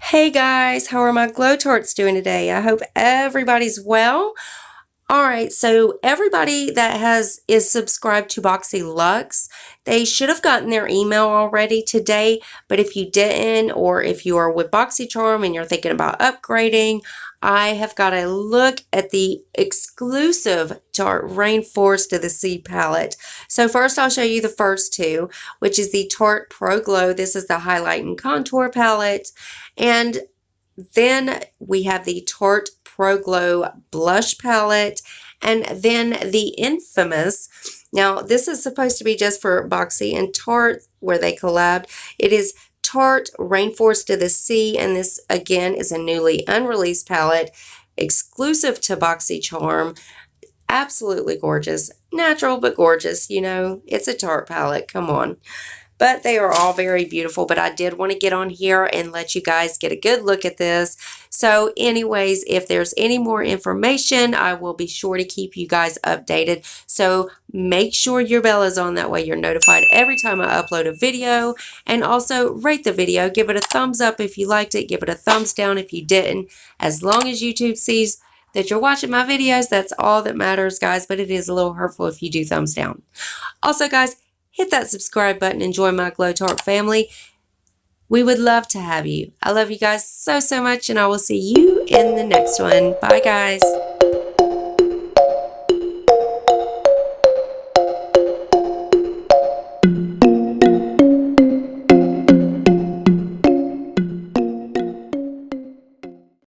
Hey guys, how are my Glow Tarts doing today? I hope everybody's well. Alright, so everybody that is subscribed to BoxyLuxe, they should have gotten their email already today, but if you didn't, or if you are with BoxyCharm and you're thinking about upgrading, I have got a look at the exclusive Tarte Rainforest of the Sea palette. So first I'll show you the first two, which is the Tarte Pro Glow. This is the highlight and contour palette. And then we have the Tarte Pro Glow blush palette, and then the infamous, now this is supposed to be just for Boxy and Tarte where they collabed. It is Tarte Rainforest of the Sea, and this again is a newly unreleased palette exclusive to BoxyCharm. Absolutely gorgeous. Natural but gorgeous, you know, it's a Tarte palette, come on. But they are all very beautiful, but I did want to get on here and let you guys get a good look at this. So anyways, if there's any more information, I will be sure to keep you guys updated. So make sure your bell is on, that way you're notified every time I upload a video. And also rate the video, give it a thumbs up if you liked it, give it a thumbs down if you didn't. As long as YouTube sees that you're watching my videos, that's all that matters, guys, but it is a little hurtful if you do thumbs down. Also, guys, hit that subscribe button and join my Glow Tart family. We would love to have you. I love you guys so much, and I will see you in the next one. Bye, guys.